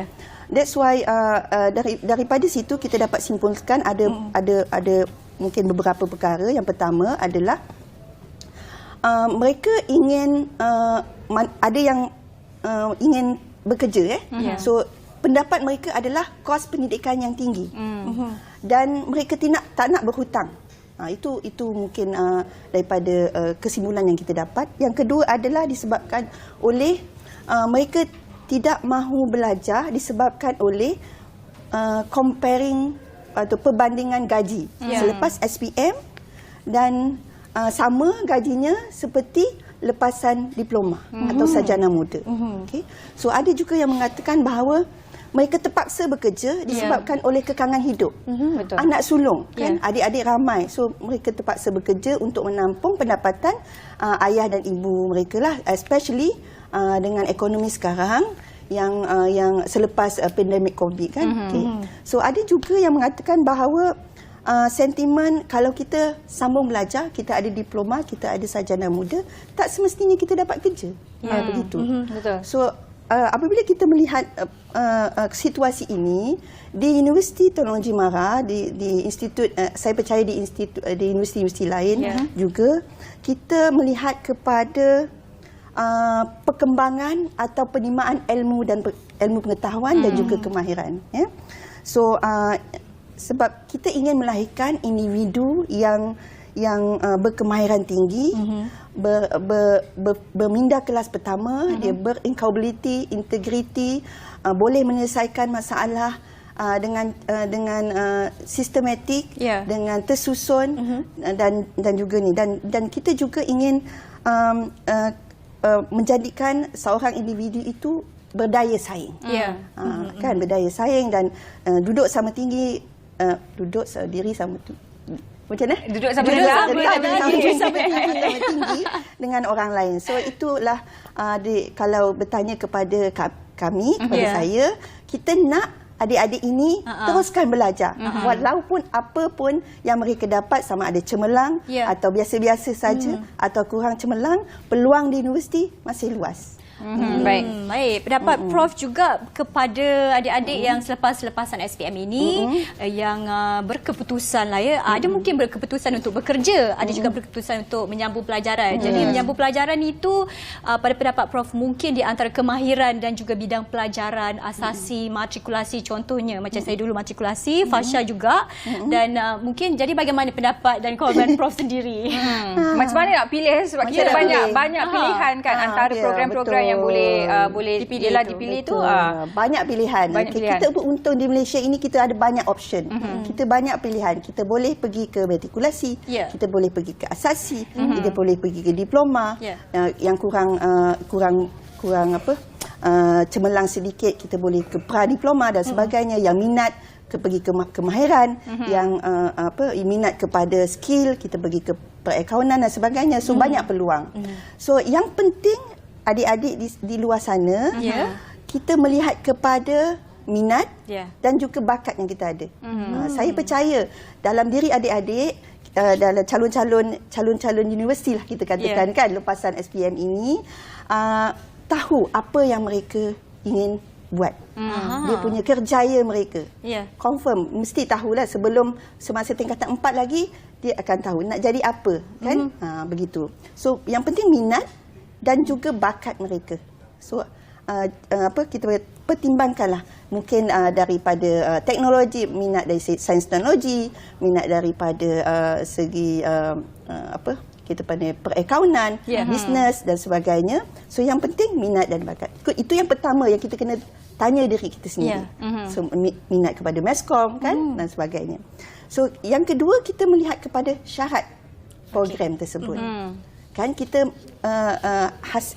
that's why daripada situ kita dapat simpulkan ada mungkin beberapa perkara. Yang pertama adalah mereka ingin ada yang ingin bekerja so pendapat mereka adalah kos pendidikan yang tinggi dan mereka tak nak berhutang. Itu mungkin daripada kesimpulan yang kita dapat. Yang kedua adalah disebabkan oleh mereka tidak mahu belajar disebabkan oleh comparing atau perbandingan gaji selepas SPM dan sama gajinya seperti lepasan diploma atau sarjana muda. Okay. So ada juga yang mengatakan bahawa mereka terpaksa bekerja disebabkan oleh kekangan hidup. Betul. Anak sulung, kan? Adik-adik ramai. So mereka terpaksa bekerja untuk menampung pendapatan ayah dan ibu mereka lah, especially dengan ekonomi sekarang yang selepas pandemik COVID kan. Okay. So ada juga yang mengatakan bahawa sentimen kalau kita sambung belajar, kita ada diploma, kita ada sarjana muda, tak semestinya kita dapat kerja. Begitu. Betul. So apabila kita melihat situasi ini di Universiti Teknologi Mara, di institut, saya percaya di universiti-universiti lain juga, kita melihat kepada perkembangan atau penerimaan ilmu dan ilmu pengetahuan dan juga kemahiran. So sebab kita ingin melahirkan individu yang berkemahiran tinggi, berminda kelas pertama, dia berinkability, integriti, boleh menyelesaikan masalah dengan sistematik, dengan tersusun dan juga ni dan kita juga ingin menjadikan seorang individu itu berdaya saing. Kan berdaya saing dan duduk sama tinggi, duduk diri sama macam mana? Duduk sama tinggi dengan orang lain. So itulah kalau bertanya kepada kami, kepada saya, kita nak adik-adik ini teruskan belajar. Walaupun apa pun yang mereka dapat, sama ada cemerlang atau biasa-biasa saja atau kurang cemerlang, peluang di universiti masih luas. Baik, pendapat Prof juga kepada adik-adik yang selepas-lepasan SPM ini yang berkeputusan lah ada mungkin berkeputusan untuk bekerja, ada juga berkeputusan untuk menyambung pelajaran. Jadi menyambung pelajaran itu pada pendapat Prof mungkin di antara kemahiran dan juga bidang pelajaran asasi, matrikulasi contohnya, macam saya dulu matrikulasi, Fasha juga, dan mungkin jadi bagaimana pendapat dan komen Prof sendiri? Macam mana nak pilih, sebab kita banyak pilihan kan antara program-program yang boleh dipilih tu. Banyak pilihan. Kita beruntung di Malaysia ini, kita ada banyak option. Kita banyak pilihan. Kita boleh pergi ke matrikulasi, kita boleh pergi ke asasi, kita boleh pergi ke diploma. Yang kurang cemerlang sedikit, kita boleh ke pra-diploma dan sebagainya. Yang minat pergi ke kemahiran, yang minat kepada skill, kita pergi ke perakaunan dan sebagainya. So banyak peluang. So yang penting adik-adik di luar sana, kita melihat kepada minat dan juga bakat yang kita ada. Saya percaya dalam diri adik-adik, dalam calon-calon universiti lah kita katakan kan, lepasan SPM ini, tahu apa yang mereka ingin buat. Dia punya kerjaya mereka. Confirm, mesti tahulah sebelum semasa tingkatan 4 lagi, dia akan tahu nak jadi apa kan. Begitu. So yang penting minat dan juga bakat mereka. So kita pertimbangkanlah mungkin daripada teknologi, minat dari sains teknologi, minat daripada segi kita panggil perakaunan, bisnes dan sebagainya. So yang penting minat dan bakat. Itu yang pertama yang kita kena tanya diri kita sendiri. So minat kepada Meskom kan dan sebagainya. So yang kedua, kita melihat kepada syarat program tersebut. Kan kita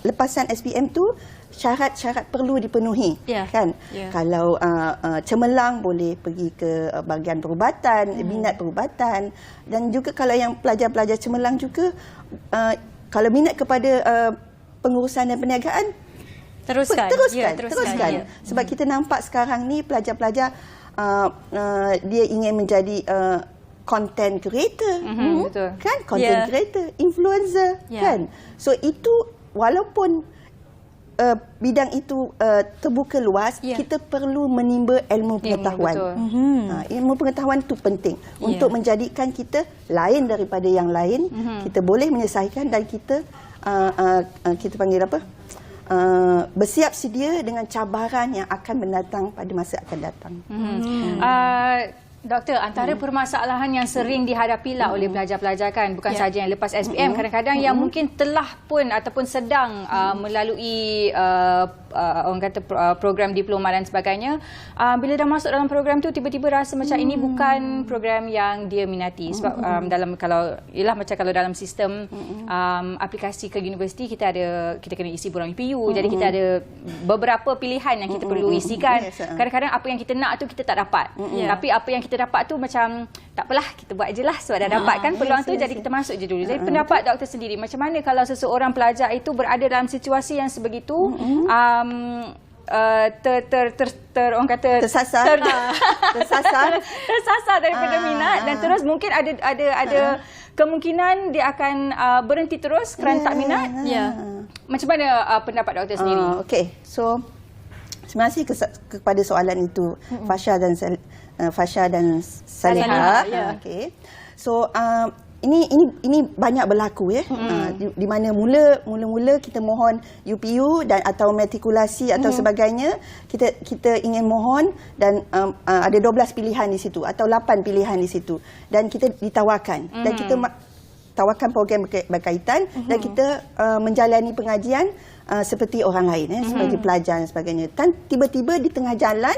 lepasan SPM tu syarat-syarat perlu dipenuhi kan. Kalau cemerlang boleh pergi ke bahagian perubatan, minat perubatan, dan juga kalau yang pelajar-pelajar cemerlang juga kalau minat kepada pengurusan dan perniagaan, teruskan. Sebab kita nampak sekarang ni pelajar-pelajar dia ingin menjadi content creator, kan, content creator, influencer, kan. So itu walaupun bidang itu terbuka luas, kita perlu menimba ilmu pengetahuan. Ilmu pengetahuan itu penting untuk menjadikan kita lain daripada yang lain. Kita boleh menyelesaikan dan kita panggil apa? Bersiap sedia dengan cabaran yang akan mendatang pada masa akan datang. Doktor, antara permasalahan yang sering dihadapilah oleh pelajar-pelajar kan, bukan sahaja yang lepas SPM, kadang-kadang yang mungkin telah pun ataupun sedang melalui orang kata program diploma dan sebagainya, bila dah masuk dalam program tu tiba-tiba rasa macam ini bukan program yang dia minati. Sebab dalam macam kalau dalam sistem aplikasi ke universiti kita kena isi borang UPU, jadi kita ada beberapa pilihan yang kita perlu isikan. Kadang-kadang apa yang kita nak tu kita tak dapat. Tapi apa yang kita dapat tu macam tak apalah, kita buat je lah sebab dah dapat kan peluang tu, jadi kita masuk je dulu. Jadi pendapat doktor sendiri, macam mana kalau seseorang pelajar itu berada dalam situasi yang sebegitu, orang kata tersasar daripada minat, dan terus mungkin ada kemungkinan dia akan berhenti terus kerana tak minat. Macam mana pendapat doktor sendiri? Okey, so terima kasih kepada soalan itu, Fasha dan Saleha. Okey. So ini banyak berlaku ya. Di mana mula-mula kita mohon UPU dan atau matrikulasi atau sebagainya, kita ingin mohon dan ada 12 pilihan di situ atau 8 pilihan di situ, dan kita ditawarkan dan kita tawarkan program berkaitan dan kita menjalani pengajian seperti orang lain seperti pelajar dan sebagainya. Dan tiba-tiba di tengah jalan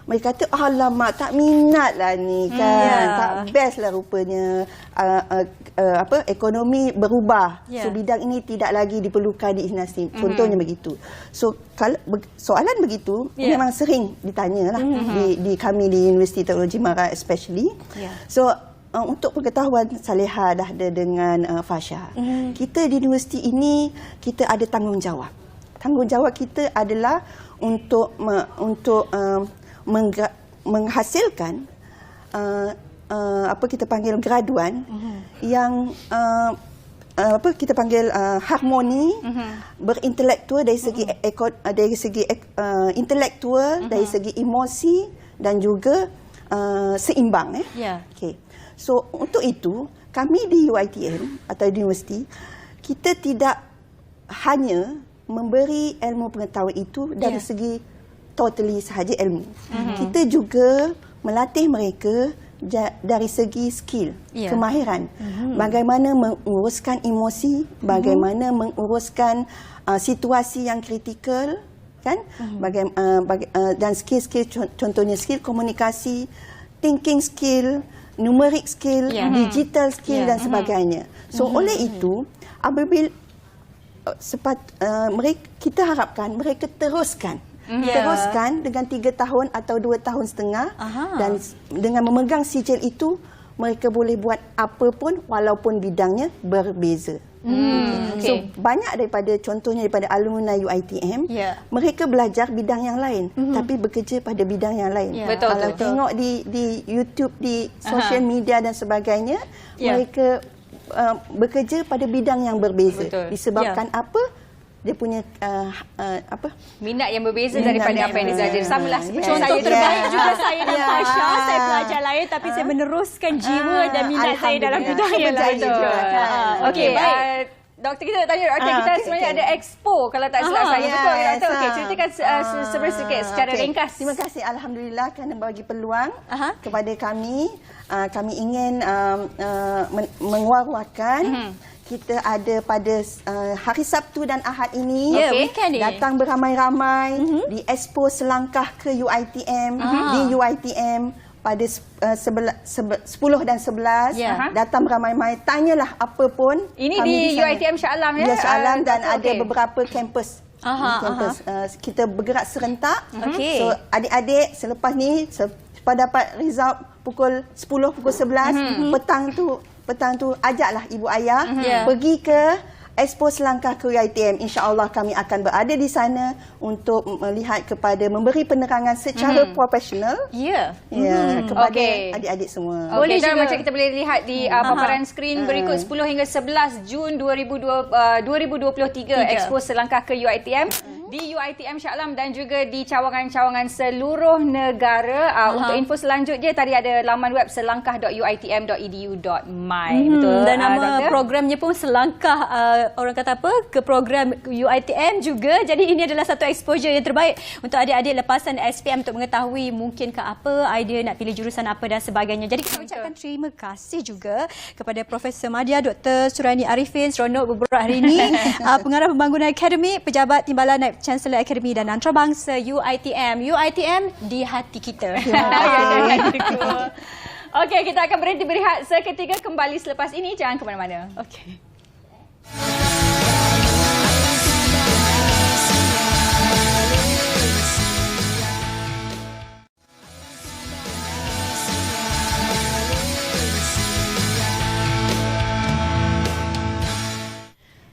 mereka kata, alamak, tak minat lah ni kan, tak best lah rupanya, ekonomi berubah, so bidang ini tidak lagi diperlukan di universiti, contohnya begitu. So kalau soalan begitu memang sering ditanya lah di kami di Universiti Teknologi Mara especially. So untuk pengetahuan Saleha dah ada dengan Fasha, kita di universiti ini kita ada tanggungjawab. Tanggungjawab kita adalah untuk menghasilkan kita panggil graduan yang kita panggil harmoni, berintelektual dari segi intelektual, dari segi emosi dan juga seimbang. Okay. So untuk itu kami di UiTM atau di universiti, kita tidak hanya memberi ilmu pengetahuan itu dari segi totally sahaja ilmu. Kita juga melatih mereka dari segi skill, kemahiran. Bagaimana menguruskan emosi, bagaimana menguruskan situasi yang kritikal, kan? Dan skill-skill, contohnya skill komunikasi, thinking skill, numeric skill, digital skill dan sebagainya. So oleh itu, apabila kita harapkan mereka teruskan dengan 3 tahun atau 2 tahun setengah, dan dengan memegang sijil itu mereka boleh buat apa pun walaupun bidangnya berbeza. So banyak contohnya daripada alumni UiTM, mereka belajar bidang yang lain tapi bekerja pada bidang yang lain. Kalau tengok di YouTube, di social media dan sebagainya, mereka bekerja pada bidang yang berbeza. Disebabkan apa? Dia punya minat yang berbeza daripada apa yang diajar. Samalah seperti contoh terbaik juga saya dan Fasha. Saya pelajar lain tapi saya meneruskan jiwa dan minat saya dalam bidang yang lain. Okey, baik. Doktor, kita nak tanya, kita sebenarnya ada expo kalau tak silap saya. Betul ya, Doktor? Okey, ceritakan sedikit secara ringkas. Terima kasih, alhamdulillah kerana bagi peluang kepada kami. Kami ingin menguar-warkan. Kita ada pada hari Sabtu dan Ahad ini, datang beramai-ramai di Expo Selangkah ke UiTM, di UiTM pada 10 dan 11. Datang beramai-ramai, tanyalah apa pun. Ini di UiTM Shah Alam ya? Shah Alam, dan ada beberapa kampus. Kita bergerak serentak. So adik-adik selepas ni, pada dapat result pukul 10, pukul 11, petang tu ajaklah ibu ayah pergi ke Expo Selangkah ke UiTM. InsyaAllah kami akan berada di sana untuk melihat memberi penerangan secara profesional kepada adik-adik semua. Boleh juga macam kita boleh lihat di paparan skrin berikut 10 hingga 11 Jun 2023 Expo Selangkah ke UiTM. di UiTM Shah Alam dan juga di cawangan-cawangan seluruh negara. Untuk info selanjutnya tadi ada laman web selangkah.uitm.edu.my. Betul. Dan nama Doktor? programnya pun Selangkah, orang kata apa, ke program UiTM juga. Jadi ini adalah satu exposure yang terbaik untuk adik-adik lepasan SPM untuk mengetahui mungkinkah apa idea nak pilih jurusan apa dan sebagainya. Jadi kita ucapkan terima kasih juga kepada Profesor Madya, Dr. Surani Arifin seronok beberapa hari ini, Pengarah Pembangunan Akademik, Pejabat Timbalan Naib Chancellor Akademi dan Antarabangsa UiTM. UiTM di hati kita. Okey, kita akan berhenti berehat seketika, kembali selepas ini. Jangan ke mana-mana. Okey.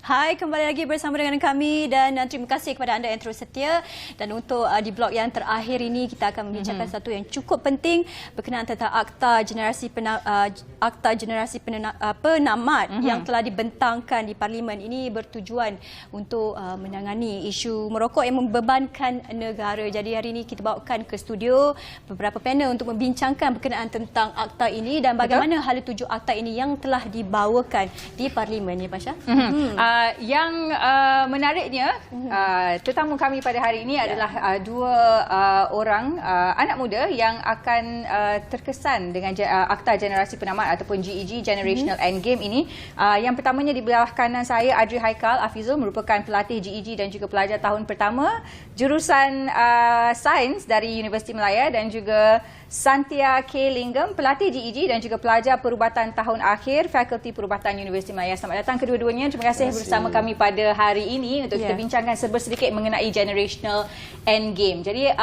Hai, kembali lagi bersama dengan kami dan terima kasih kepada anda yang terus setia. Dan untuk di blog yang terakhir ini kita akan membincangkan satu yang cukup penting berkenaan tentang Akta Generasi Penamat yang telah dibentangkan di Parlimen. Ini bertujuan untuk menangani isu merokok yang membebankan negara. Jadi hari ini kita bawakan ke studio beberapa panel untuk membincangkan berkenaan tentang akta ini dan bagaimana hala tuju akta ini yang telah dibawakan di Parlimen, ya Pasha? Yang menariknya, tetamu kami pada hari ini adalah dua orang anak muda yang akan terkesan dengan Akta Generasi Penamat ataupun GEG, Generational Endgame ini. Yang pertamanya di belah kanan saya, Adri Haikal Afizul, merupakan pelatih GEG dan juga pelajar tahun pertama jurusan Sains dari Universiti Malaya, dan juga Santia K. Linggam, pelatih GEG dan juga pelajar perubatan tahun akhir Fakulti Perubatan Universiti Malaya. Selamat datang kedua-duanya. Terima kasih bersama kami pada hari ini untuk kita bincangkan sedikit mengenai Generational Endgame. Jadi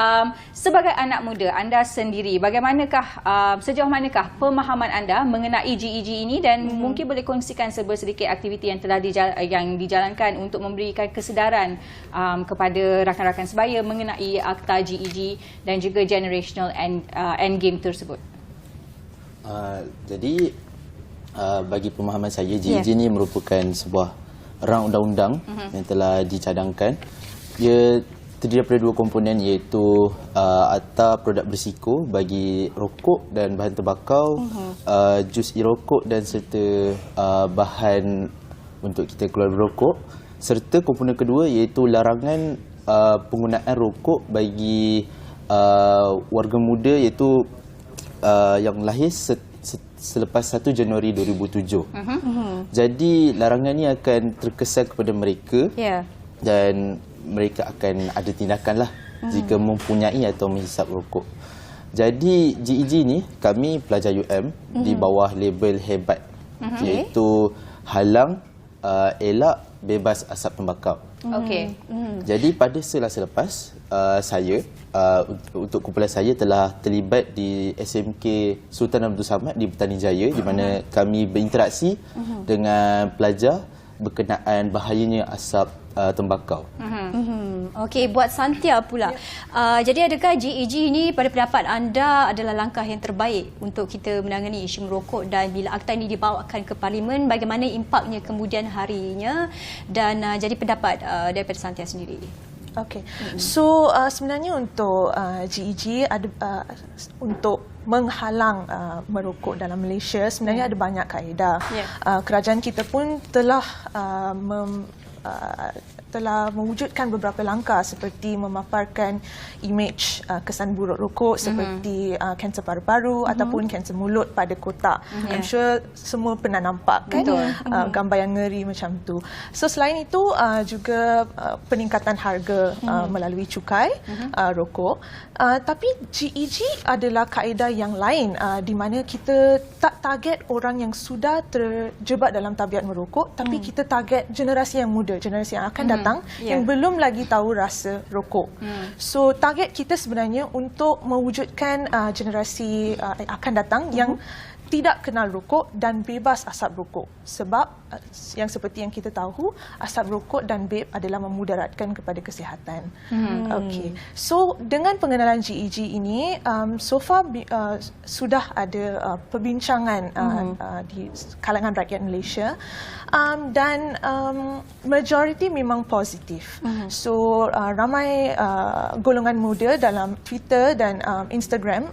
sebagai anak muda, anda sendiri, bagaimanakah, sejauh manakah pemahaman anda mengenai GEG ini, dan mungkin boleh kongsikan sedikit aktiviti yang telah dijalankan untuk memberikan kesedaran kepada rakan-rakan sebaya mengenai Akta GEG dan juga Generational Endgame tersebut. Jadi bagi pemahaman saya, GEG ini merupakan sebuah rang undang-undang yang telah dicadangkan. Ia terdiri daripada dua komponen, iaitu Akta Produk Berisiko bagi rokok dan bahan tembakau, jus e-rokok dan serta bahan untuk kita keluar berrokok, serta komponen kedua iaitu larangan penggunaan rokok bagi warga muda, iaitu yang lahir selepas 1 Januari 2007. Jadi larangan ini akan terkesan kepada mereka, dan mereka akan ada tindakan lah jika mempunyai atau menghisap rokok. Jadi GEG ni kami pelajar UM di bawah label hebat, iaitu halang, elak, bebas asap tembakau. Jadi pada selasa lepas, saya untuk kumpulan saya telah terlibat di SMK Sultan Abdul Samad di Petani Jaya, di mana kami berinteraksi dengan pelajar berkenaan bahayanya asap tembakau. Okey, buat Santia pula. Jadi adakah GEG ini pada pendapat anda adalah langkah yang terbaik untuk kita menangani isu merokok, dan bila akta ini dibawakan ke Parlimen, bagaimana impaknya kemudian harinya, dan jadi pendapat daripada Santia sendiri? Okey. So sebenarnya untuk GEG ada untuk menghalang merokok dalam Malaysia, sebenarnya ada banyak kaedah. Kerajaan kita pun telah telah mewujudkan beberapa langkah seperti memaparkan imej kesan buruk rokok seperti kanser paru-paru ataupun kanser mulut pada kotak. I'm sure semua pernah nampak kan gambar yang ngeri macam tu. So selain itu juga peningkatan harga melalui cukai rokok. Tapi GEG adalah kaedah yang lain di mana kita tak target orang yang sudah terjebak dalam tabiat merokok, tapi kita target generasi yang muda, generasi yang akan datang yang belum lagi tahu rasa rokok. So target kita sebenarnya untuk mewujudkan generasi akan datang yang tidak kenal rokok dan bebas asap rokok. Sebab yang seperti yang kita tahu, asap rokok dan vape adalah memudaratkan kepada kesihatan. Okey. So dengan pengenalan GEG ini, so far sudah ada perbincangan di kalangan rakyat Malaysia, dan majoriti memang positif. So ramai golongan muda dalam Twitter dan Instagram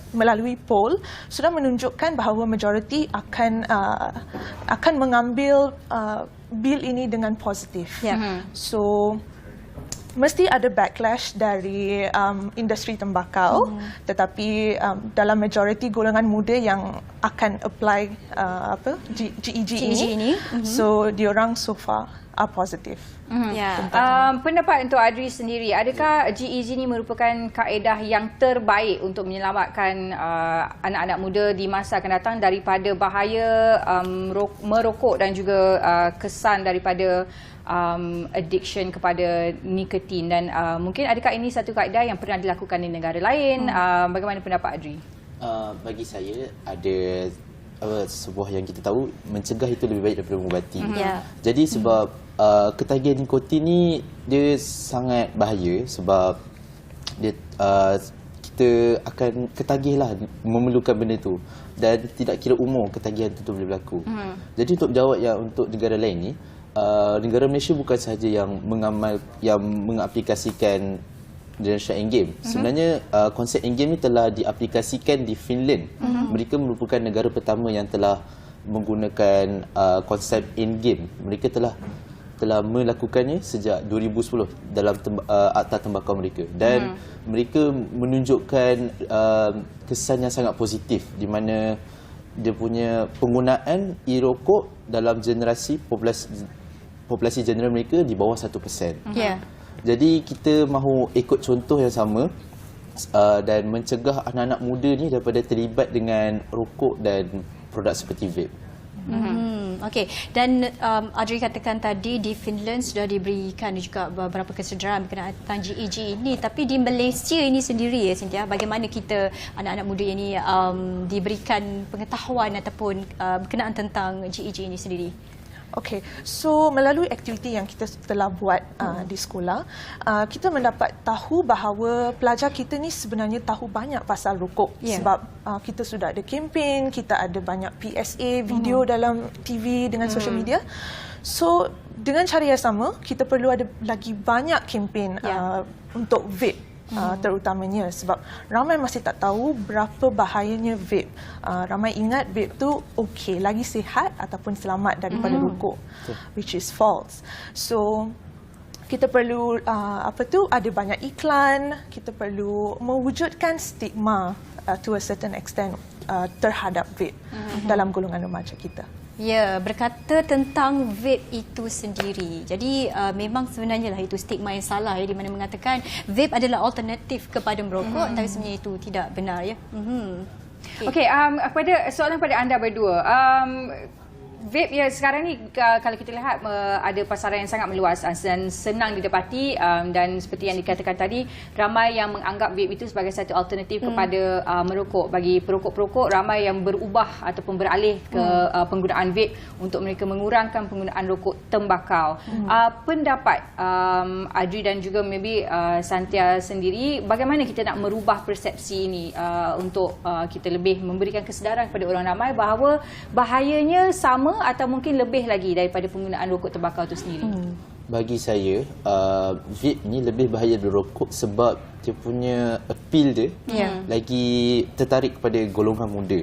melalui poll sudah menunjukkan bahawa majoriti akan mengambil bil ini dengan positif. So mesti ada backlash dari industri tembakau, tetapi dalam majoriti golongan muda yang akan apply GEG ini, so diorang so far are positif. Pendapat untuk Adri sendiri, adakah GEG ini merupakan kaedah yang terbaik untuk menyelamatkan anak-anak muda di masa akan datang daripada bahaya merokok dan juga kesan daripada addiction kepada nikotin, dan mungkin adakah ini satu kaedah yang pernah dilakukan di negara lain? Bagaimana pendapat Adri? Bagi saya ada sebuah yang kita tahu, mencegah itu lebih baik daripada mengubati. Jadi sebab ketagihan nikotin ni dia sangat bahaya, sebab dia kita akan ketagih lah memerlukan benda tu, dan tidak kira umur ketagihan tu boleh berlaku. Jadi untuk jawab yang untuk negara lain ni, negara Malaysia bukan sahaja yang mengaplikasikan generation endgame. Sebenarnya konsep endgame ni telah diaplikasikan di Finland. Mereka merupakan negara pertama yang telah menggunakan konsep endgame. Mereka telah melakukannya sejak 2010 dalam akta tembakau mereka, dan mereka menunjukkan kesan yang sangat positif di mana dia punya penggunaan e-rokok dalam generasi populasi general mereka di bawah 1%. Jadi kita mahu ikut contoh yang sama dan mencegah anak-anak muda ni daripada terlibat dengan rokok dan produk seperti vape. Okey, dan Adri katakan tadi di Finland sudah diberikan juga beberapa kesedaran berkenaan tentang GEG ini, tapi di Malaysia ini sendiri ya Cynthia, bagaimana kita anak-anak muda ini diberikan pengetahuan ataupun berkenaan tentang GEG ini sendiri? Okey, so melalui aktiviti yang kita telah buat di sekolah, kita mendapat tahu bahawa pelajar kita ni sebenarnya tahu banyak pasal rokok. Sebab kita sudah ada kempen, kita ada banyak PSA, video dalam TV dengan social media. So dengan cara yang sama, kita perlu ada lagi banyak kempen untuk vape. Terutamanya sebab ramai masih tak tahu berapa bahayanya vape. Ramai ingat vape tu okey, lagi sihat ataupun selamat daripada rokok, which is false. So kita perlu ada banyak iklan, kita perlu mewujudkan stigma to a certain extent terhadap vape dalam golongan remaja kita. Ya, berkata tentang vape itu sendiri. Jadi memang sebenarnya lah itu stigma yang salah ya, di mana mengatakan vape adalah alternatif kepada merokok, tapi sebenarnya itu tidak benar ya. Okey, soalan pada anda berdua. Vape ya sekarang ni kalau kita lihat ada pasaran yang sangat meluas dan senang didapati, dan seperti yang dikatakan tadi, ramai yang menganggap vape itu sebagai satu alternatif kepada merokok. Bagi perokok-perokok, ramai yang berubah ataupun beralih ke penggunaan vape untuk mereka mengurangkan penggunaan rokok tembakau. Pendapat Adri dan juga maybe Santia sendiri, bagaimana kita nak merubah persepsi ini untuk kita lebih memberikan kesedaran kepada orang ramai bahawa bahayanya sama atau mungkin lebih lagi daripada penggunaan rokok tembakau itu sendiri? Bagi saya, vape ni lebih bahaya daripada rokok sebab dia punya appeal dia lagi tertarik kepada golongan muda.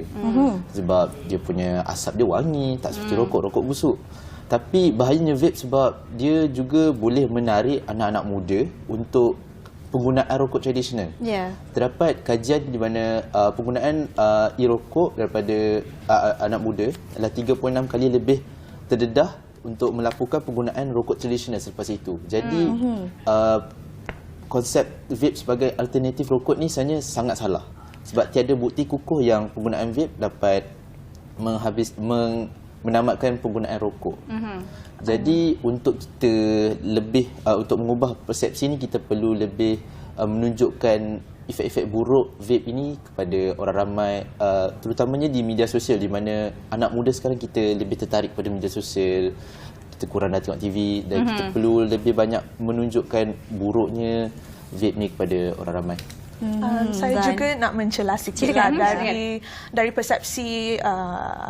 Sebab dia punya asap dia wangi, tak seperti rokok busuk. Tapi bahayanya vape sebab dia juga boleh menarik anak-anak muda untuk penggunaan rokok tradisional. Terdapat kajian di mana penggunaan e-rokok daripada anak muda adalah 36 kali lebih terdedah untuk melakukan penggunaan rokok tradisional selepas itu. Jadi konsep vape sebagai alternatif rokok ni sebenarnya sangat salah. Sebab tiada bukti kukuh yang penggunaan vape dapat menamatkan penggunaan rokok. Jadi untuk kita lebih untuk mengubah persepsi ni, kita perlu lebih menunjukkan efek-efek buruk vape ini kepada orang ramai, terutamanya di media sosial, di mana anak muda sekarang kita lebih tertarik pada media sosial, kita kurang dah tengok TV dan kita perlu lebih banyak menunjukkan buruknya vape ni kepada orang ramai. Saya Zan. juga nak mencela sikit lah dari persepsi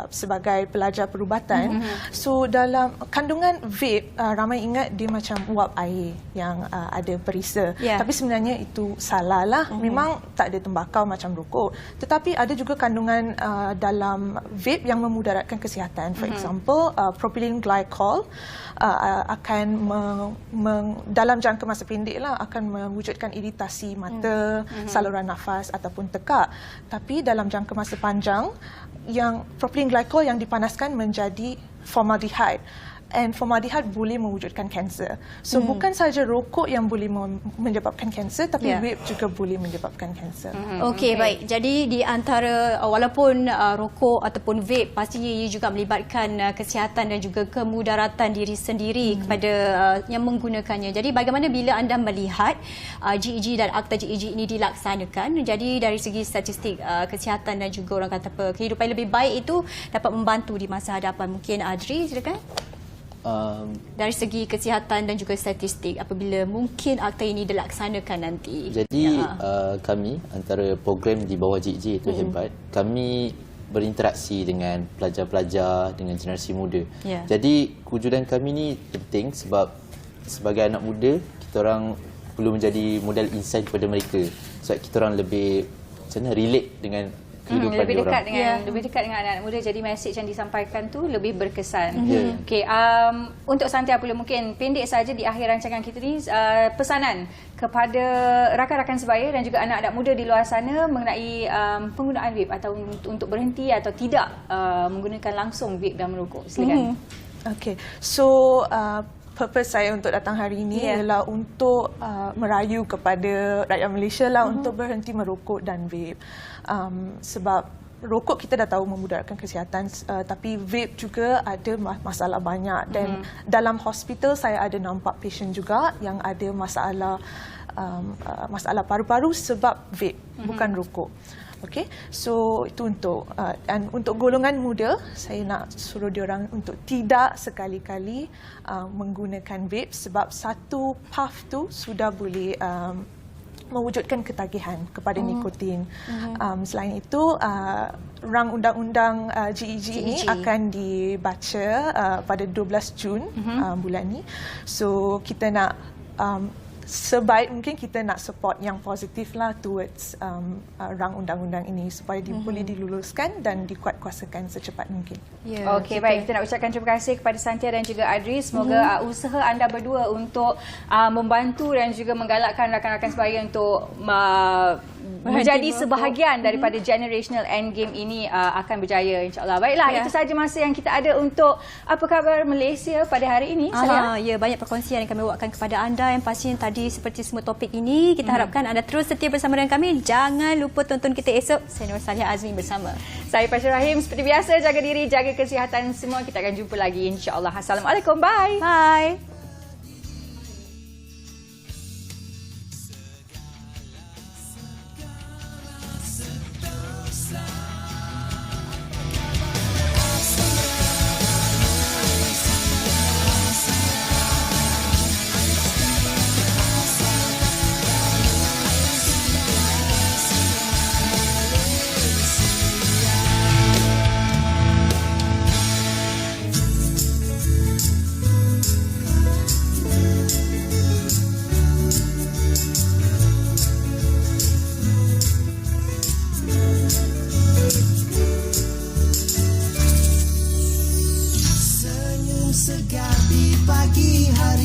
sebagai pelajar perubatan. So dalam kandungan vape, ramai ingat dia macam uap air yang ada perisa. Tapi sebenarnya itu salah lah. Memang tak ada tembakau macam rokok. Tetapi ada juga kandungan dalam vape yang memudaratkan kesihatan. For example, propylene glycol akan dalam jangka masa pendek lah akan mewujudkan iritasi mata, saluran nafas ataupun tekak. Tapi dalam jangka masa panjang, yang propylene glycol yang dipanaskan menjadi formaldehyde. And formaldehyde boleh mewujudkan kanser. So bukan sahaja rokok yang boleh menyebabkan kanser, tapi vape juga boleh menyebabkan kanser. Okey, baik. Jadi di antara walaupun rokok ataupun vape, pastinya ia juga melibatkan kesihatan dan juga kemudaratan diri sendiri kepada yang menggunakannya. Jadi bagaimana bila anda melihat GEG dan Akta GEG ini dilaksanakan? Jadi dari segi statistik kesihatan dan juga orang kata apa, kehidupan lebih baik itu dapat membantu di masa hadapan. Mungkin Adri, silakan. Dari segi kesihatan dan juga statistik apabila mungkin akta ini dilaksanakan nanti. Jadi kami antara program di bawah GEG itu hebat. Kami berinteraksi dengan pelajar-pelajar, dengan generasi muda. Jadi kewujudan kami ni penting sebab sebagai anak muda kita orang perlu menjadi modal insight kepada mereka. Sebab kita orang lebih macam mana relate dengan lebih dekat dengan anak-anak muda, jadi mesej yang disampaikan tu lebih berkesan. Okey, untuk Santia pula mungkin pendek saja di akhir rancangan kita ni, pesanan kepada rakan-rakan sebaya dan juga anak-anak muda di luar sana mengenai penggunaan vape atau untuk berhenti atau tidak menggunakan langsung vape dan merokok. Silakan. Okey. So purpose saya untuk datang hari ini adalah untuk merayu kepada rakyat Malaysia lah untuk berhenti merokok dan vape. Sebab rokok kita dah tahu memudaratkan kesihatan, tapi vape juga ada masalah banyak. Dan dalam hospital saya ada nampak pasien juga yang ada masalah paru-paru sebab vape, bukan rokok. Okey, so itu dan untuk golongan muda, saya nak suruh diorang untuk tidak sekali-kali menggunakan vape sebab satu puff tu sudah boleh mewujudkan ketagihan kepada nikotin. Selain itu, rang undang-undang GEG ini akan dibaca pada 12 Jun bulan ni. So kita nak sebaik mungkin kita nak support yang positif lah towards rang undang-undang ini supaya boleh diluluskan dan dikuatkuasakan secepat mungkin. Okey, baik. Kita nak ucapkan terima kasih kepada Santia dan juga Adri. Semoga usaha anda berdua untuk membantu dan juga menggalakkan rakan-rakan sebaya untuk menjadi sebahagian daripada generational endgame ini akan berjaya, insyaAllah. Baiklah, itu sahaja masa yang kita ada untuk Apa Khabar Malaysia pada hari ini. Ya, banyak perkongsian yang kami bawakan kepada anda yang pastinya tadi seperti semua topik ini. Kita harapkan anda terus setia bersama dengan kami. Jangan lupa tonton kita esok. Saya Nur Saliha Azmi bersama. Saya Pasha Rahim. Seperti biasa, jaga diri, jaga kesihatan semua. Kita akan jumpa lagi, insyaAllah. Assalamualaikum. Bye. Bye. Segar di pagi hari.